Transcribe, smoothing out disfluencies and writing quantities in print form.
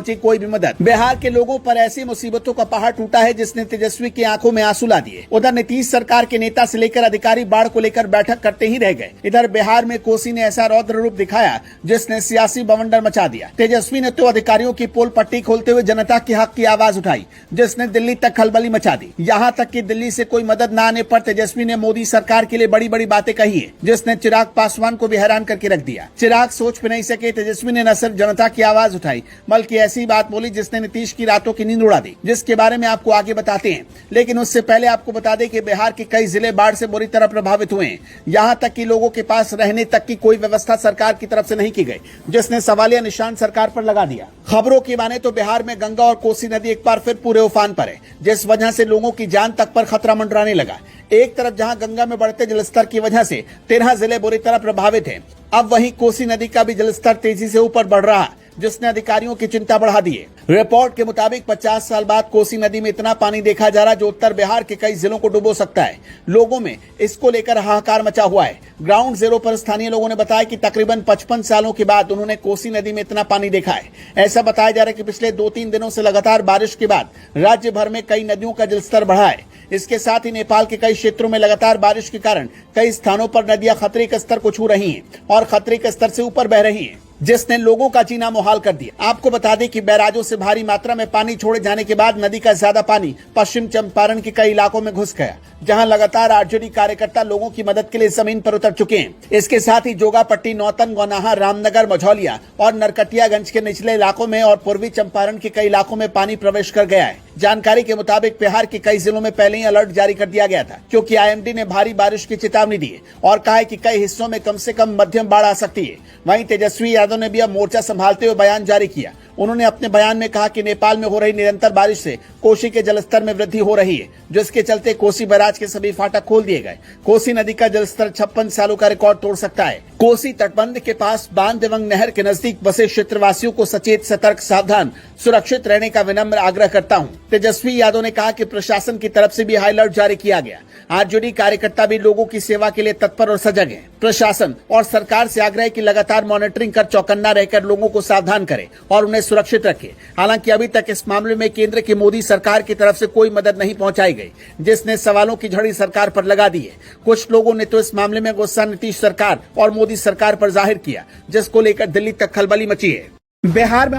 कोई भी मदद। बिहार के लोगों पर ऐसी मुसीबतों का पहाड़ टूटा है जिसने तेजस्वी की आंखों में आंसू ला दिए। उधर नीतीश सरकार के नेता से लेकर अधिकारी बाढ़ को लेकर बैठक करते ही रह गए। इधर बिहार में कोसी ने ऐसा रौद्र रूप दिखाया जिसने सियासी बवंडर मचा दिया। तेजस्वी ने तो अधिकारियों की पोल पट्टी खोलते हुए जनता के हक की आवाज उठाई जिसने दिल्ली तक खलबली मचा दी। यहाँ तक कि दिल्ली से कोई मदद न आने पर तेजस्वी ने मोदी सरकार के लिए बड़ी बड़ी बातें कही है जिसने चिराग पासवान को भी हैरान करके रख दिया। चिराग सोच भी नहीं सके तेजस्वी ने न सिर्फ जनता की आवाज उठाई बल्कि ऐसी बात बोली जिसने नीतीश की रातों की नींद उड़ा दी, जिसके बारे में आपको आगे बताते हैं। लेकिन उससे पहले आपको बता दें कि बिहार के कई जिले बाढ़ से बुरी तरह प्रभावित हुए हैं। यहाँ तक कि लोगों के पास रहने तक की कोई व्यवस्था सरकार की तरफ से नहीं की गई जिसने सवालिया निशान सरकार पर लगा दिया। खबरों की माने तो बिहार में गंगा और कोसी नदी एक बार फिर पूरे उफान पर है जिस वजह से लोगों की जान तक पर खतरा मंडराने लगा। एक तरफ जहां गंगा में बढ़ते जलस्तर की वजह से 13 जिले बुरी तरह प्रभावित हैं, अब वहीं कोसी नदी का भी जलस्तर तेजी से ऊपर बढ़ रहा है जिसने अधिकारियों की चिंता बढ़ा दी है। रिपोर्ट के मुताबिक 50 साल बाद कोसी नदी में इतना पानी देखा जा रहा है जो उत्तर बिहार के कई जिलों को डुबो सकता है। लोगों में इसको लेकर हाहाकार मचा हुआ है। ग्राउंड जीरो पर स्थानीय लोगों ने बताया कि तकरीबन 55 सालों के बाद उन्होंने कोसी नदी में इतना पानी देखा है। ऐसा बताया जा रहा है कि पिछले 2-3 दिनों से लगातार बारिश के बाद राज्य भर में कई नदियों का जलस्तर बढ़ा है। इसके साथ ही नेपाल के कई क्षेत्रों में लगातार बारिश के कारण कई स्थानों पर नदियां खतरे के स्तर को छू रही हैं और खतरे के स्तर से ऊपर बह रही हैं जिसने लोगों का जीना मुहाल कर दिया। आपको बता दें कि बैराजों से भारी मात्रा में पानी छोड़े जाने के बाद नदी का ज्यादा पानी पश्चिम चंपारण के कई इलाकों में घुस गया जहां लगातार आरजेडी कार्यकर्ता लोगों की मदद के लिए जमीन पर उतर चुके हैं। इसके साथ ही जोगापट्टी, नौतन, गौनाहा, रामनगर, मझौलिया और नरकटियागंज के निचले इलाकों में और पूर्वी चंपारण के कई इलाकों में पानी प्रवेश कर गया है। जानकारी के मुताबिक बिहार के कई जिलों में पहले ही अलर्ट जारी कर दिया गया था क्योंकि आईएमडी ने भारी बारिश की चेतावनी दी है और कहा है कि कई हिस्सों में कम से कम मध्यम बाढ़ आ सकती है। वहीं तेजस्वी यादव ने भी अब मोर्चा संभालते हुए बयान जारी किया। उन्होंने अपने बयान में कहा कि नेपाल में हो रही निरंतर बारिश से कोसी के जलस्तर में वृद्धि हो रही है जिसके चलते कोसी बैराज के सभी फाटक खोल दिए गए। कोसी नदी का जलस्तर 56 सालों का रिकॉर्ड तोड़ सकता है। कोसी तटबंध के पास बांध एवं नहर के नजदीक बसे क्षेत्रवासियों को सचेत, सतर्क, सावधान, सुरक्षित रहने का विनम्र आग्रह करता हूं। तेजस्वी यादव ने कहा कि प्रशासन की तरफ से भी हाई अलर्ट जारी किया गया। आरजेडी कार्यकर्ता भी लोगों की सेवा के लिए तत्पर और सजग हैं। प्रशासन और सरकार से आग्रह है कि लगातार मॉनिटरिंग कर चौकन्ना रहकर लोगों को सावधान करें और उन्हें सुरक्षित रखें। हालांकि अभी तक इस मामले में केंद्र की मोदी सरकार की तरफ से कोई मदद नहीं पहुंचाई गई जिसने सवालों की झड़ी सरकार पर लगा दी है। कुछ लोगों ने तो इस मामले में गुस्सा नीतीश सरकार और मोदी सरकार पर जाहिर किया जिसको लेकर दिल्ली तक खलबली मची है। बिहार में